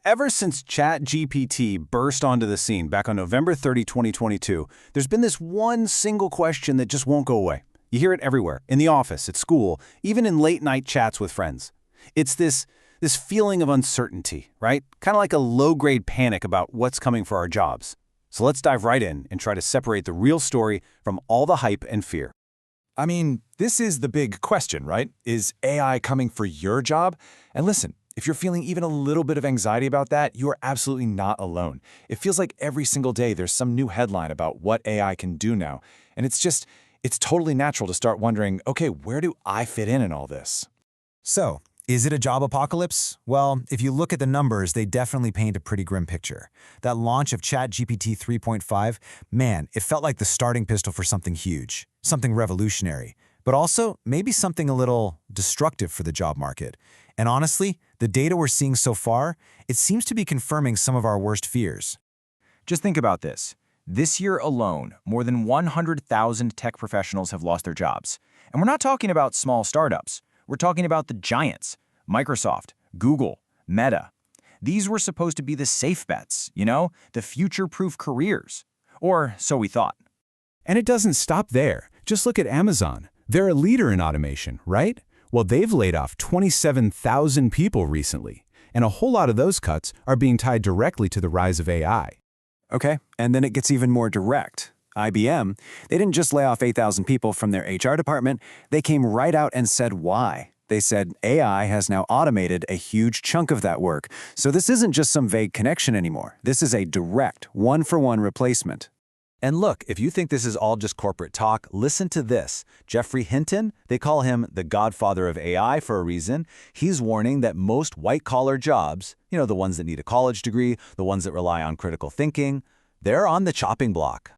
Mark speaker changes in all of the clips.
Speaker 1: Ever since ChatGPT burst onto the scene back on November 30, 2022, there's been this one single question that just won't go away. You hear it everywhere, in the office, at school, even in late-night chats with friends. It's this feeling of uncertainty, right? Kind of like a low-grade panic about what's coming for our jobs. So let's dive right in and try to separate the real story from all the hype and fear.
Speaker 2: I mean, this is the big question, right? Is AI coming for your job? And listen, if you're feeling even a little bit of anxiety about that, you are absolutely not alone. It feels like every single day there's some new headline about what AI can do now. And it's totally natural to start wondering, okay, where do I fit in all this?
Speaker 3: So, is it a job apocalypse? Well, if you look at the numbers, they definitely paint a pretty grim picture. That launch of ChatGPT 3.5, man, it felt like the starting pistol for something huge, something revolutionary, but also maybe something a little destructive for the job market. And honestly, the data we're seeing so far, it seems to be confirming some of our worst fears.
Speaker 4: Just think about this. This year alone, more than 100,000 tech professionals have lost their jobs. And we're not talking about small startups. We're talking about the giants, Microsoft, Google, Meta. These were supposed to be the safe bets, the future-proof careers. Or so we thought.
Speaker 1: And it doesn't stop there. Just look at Amazon. They're a leader in automation, right? Well, they've laid off 27,000 people recently, and a whole lot of those cuts are being tied directly to the rise of AI.
Speaker 5: Okay, and then it gets even more direct. IBM, they didn't just lay off 8,000 people from their HR department, they came right out and said why. They said AI has now automated a huge chunk of that work, so this isn't just some vague connection anymore. This is a direct, one-for-one replacement.
Speaker 6: And look, if you think this is all just corporate talk, listen to this. Geoffrey Hinton, they call him the godfather of AI for a reason. He's warning that most white-collar jobs, the ones that need a college degree, the ones that rely on critical thinking, they're on the chopping block.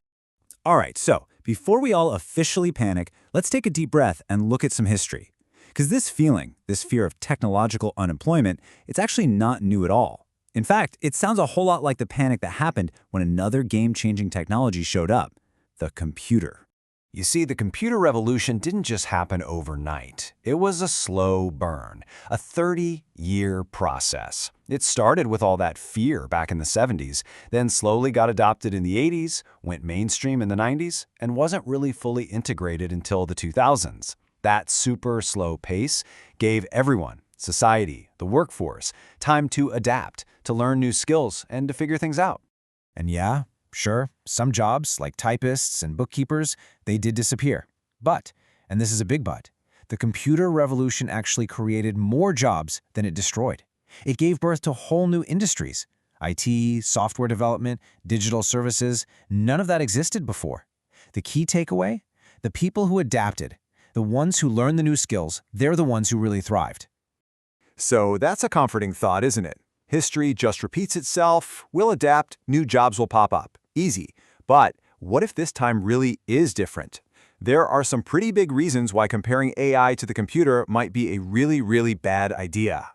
Speaker 3: All right, so before we all officially panic, let's take a deep breath and look at some history. Because this fear of technological unemployment, it's actually not new at all. In fact, it sounds a whole lot like the panic that happened when another game-changing technology showed up, the computer.
Speaker 1: You see, the computer revolution didn't just happen overnight. It was a slow burn, a 30-year process. It started with all that fear back in the 70s, then slowly got adopted in the 80s, went mainstream in the 90s, and wasn't really fully integrated until the 2000s. That super slow pace gave everyone, society, the workforce, time to adapt, to learn new skills, and to figure things out.
Speaker 3: And yeah, sure, some jobs, like typists and bookkeepers, they did disappear. But, and this is a big but, the computer revolution actually created more jobs than it destroyed. It gave birth to whole new industries. IT, software development, digital services, none of that existed before. The key takeaway? The people who adapted, the ones who learned the new skills, they're the ones who really thrived.
Speaker 2: So that's a comforting thought, isn't it? History just repeats itself, we'll adapt, new jobs will pop up. Easy. But what if this time really is different? There are some pretty big reasons why comparing AI to the computer might be a really, really bad idea.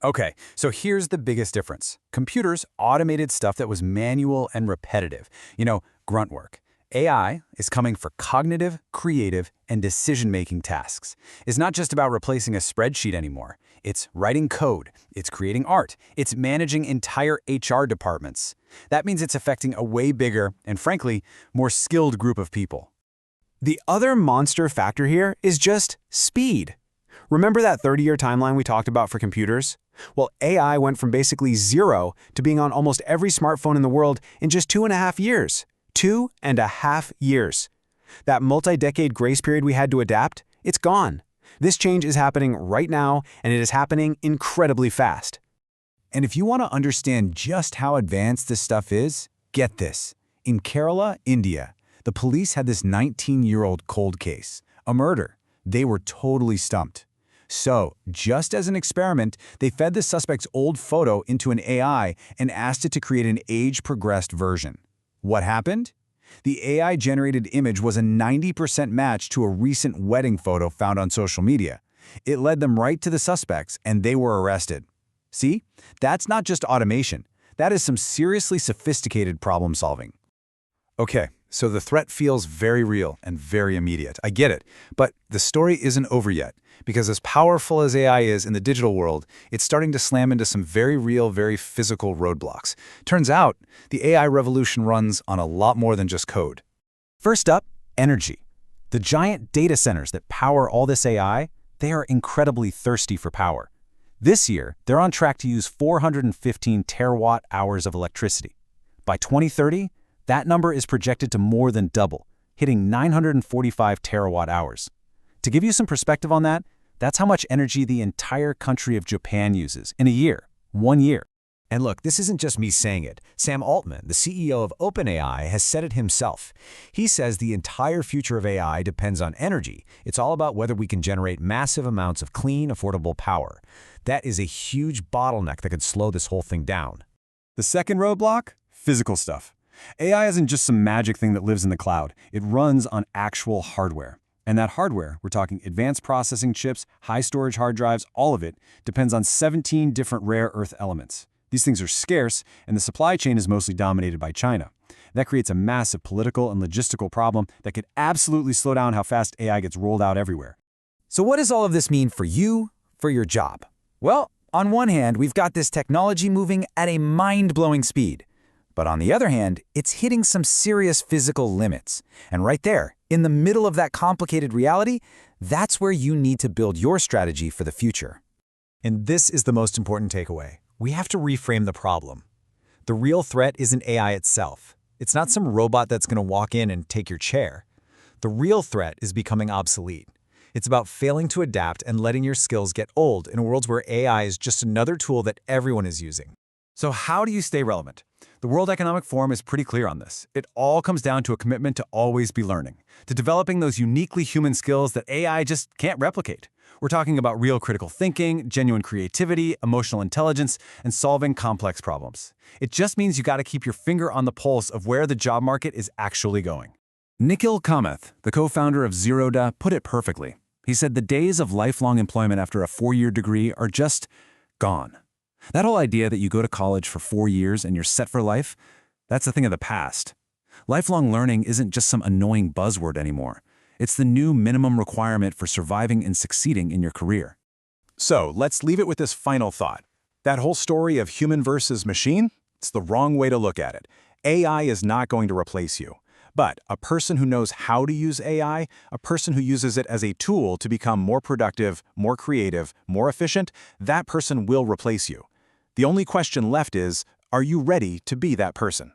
Speaker 1: Okay, so here's the biggest difference. Computers automated stuff that was manual and repetitive, grunt work. AI is coming for cognitive, creative, and decision-making tasks. It's not just about replacing a spreadsheet anymore. It's writing code, it's creating art, it's managing entire HR departments. That means it's affecting a way bigger and, frankly, more skilled group of people.
Speaker 5: The other monster factor here is just speed. Remember that 30-year timeline we talked about for computers? Well, AI went from basically zero to being on almost every smartphone in the world in just 2.5 years. 2.5 years. That multi-decade grace period we had to adapt, it's gone. This change is happening right now, and it is happening incredibly fast.
Speaker 3: And if you want to understand just how advanced this stuff is, get this. In Kerala, India, the police had this 19-year-old cold case, a murder. They were totally stumped. So, just as an experiment, they fed the suspect's old photo into an AI and asked it to create an age-progressed version. What happened? The AI-generated image was a 90% match to a recent wedding photo found on social media. It led them right to the suspects, and they were arrested. See? That's not just automation. That is some seriously sophisticated problem-solving.
Speaker 1: Okay,
Speaker 3: So the threat feels very real and very immediate. I get it. But the story isn't over yet, because as powerful as AI is in the digital world, it's starting to slam into some very real, very physical roadblocks. Turns out, the AI revolution runs on a lot more than just code.
Speaker 6: First up, energy. The giant data centers that power all this AI, they are incredibly thirsty for power. This year, they're on track to use 415 terawatt-hours of electricity. By 2030, that number is projected to more than double, hitting 945 terawatt-hours. To give you some perspective on that, that's how much energy the entire country of Japan uses in a year, 1 year.
Speaker 1: And look, this isn't just me saying it. Sam Altman, the CEO of OpenAI, has said it himself. He says the entire future of AI depends on energy. It's all about whether we can generate massive amounts of clean, affordable power. That is a huge bottleneck that could slow this whole thing down.
Speaker 2: The second roadblock? Physical stuff. AI isn't just some magic thing that lives in the cloud. It runs on actual hardware. And that hardware, we're talking advanced processing chips, high storage hard drives, all of it, depends on 17 different rare earth elements. These things are scarce, and the supply chain is mostly dominated by China. That creates a massive political and logistical problem that could absolutely slow down how fast AI gets rolled out everywhere.
Speaker 6: So what does all of this mean for you, for your job? Well, on one hand, we've got this technology moving at a mind-blowing speed. But on the other hand, it's hitting some serious physical limits. And right there, in the middle of that complicated reality, that's where you need to build your strategy for the future.
Speaker 1: And this is the most important takeaway. We have to reframe the problem. The real threat isn't AI itself. It's not some robot that's going to walk in and take your chair. The real threat is becoming obsolete. It's about failing to adapt and letting your skills get old in worlds where AI is just another tool that everyone is using.
Speaker 2: So how do you stay relevant? The World Economic Forum is pretty clear on this. It all comes down to a commitment to always be learning, to developing those uniquely human skills that AI just can't replicate. We're talking about real critical thinking, genuine creativity, emotional intelligence, and solving complex problems. It just means you got to keep your finger on the pulse of where the job market is actually going. Nikhil Kamath, the co-founder of Zerodha, put it perfectly. He said the days of lifelong employment after a 4-year degree are just gone. That whole idea that you go to college for 4 years and you're set for life, that's a thing of the past. Lifelong learning isn't just some annoying buzzword anymore. It's the new minimum requirement for surviving and succeeding in your career.
Speaker 3: So let's leave it with this final thought. That whole story of human versus machine, it's the wrong way to look at it. AI is not going to replace you. But a person who knows how to use AI, a person who uses it as a tool to become more productive, more creative, more efficient, that person will replace you. The only question left is, are you ready to be that person?